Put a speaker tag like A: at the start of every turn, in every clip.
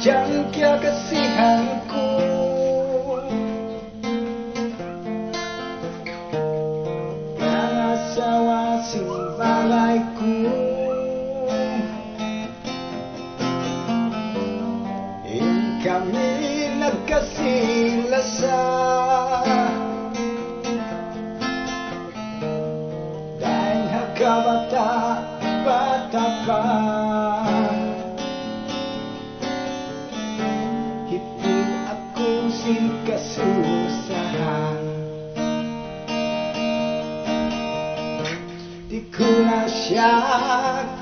A: jangka kasihanku, karena sawasi balaiku, yang kami nagkasih lasa, dahil bata pa. Itu aku sing kasusahan, di ko na siya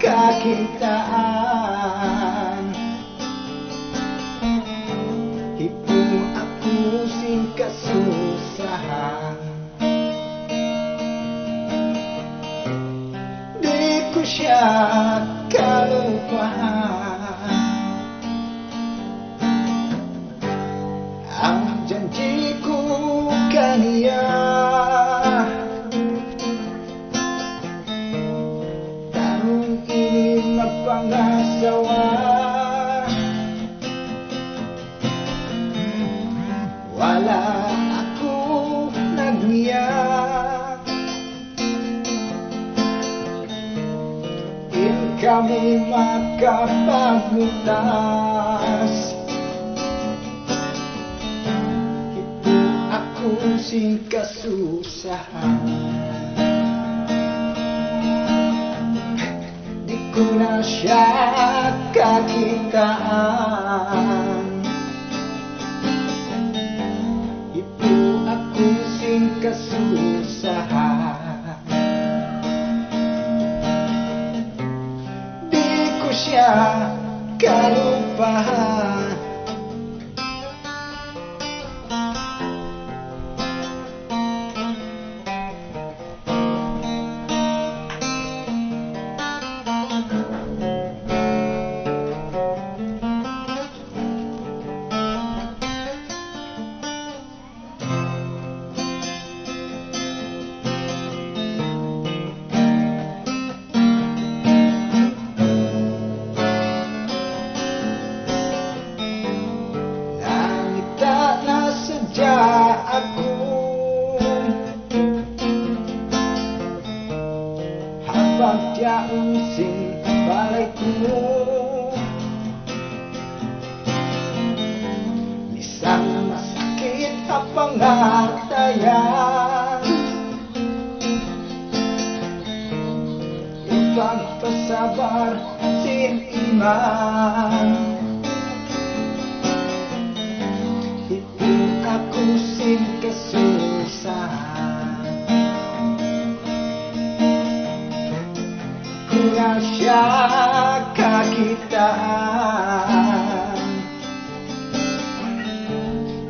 A: kakitaan. Itu aku sing kasusahan, di ko siya kalupahan. Ang janjiku kaniya, tahun ini mapangasawa, wala ako nagniyak. In kami makapagmutas, aku sing kasusahan, di ko na siya kakitaan. Itu aku sing kasusahan, di ko siya kalupahan. Aku habang tiyaong sing balaiku, misang masakit ang pangatayan, ibang pasabar sin iman. Aku sing kasusahan, kurang siya kakitaan.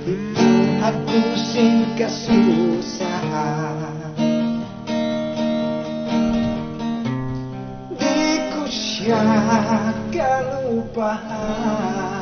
A: Itu aku sing kasusahan, di ko siya kalupahan.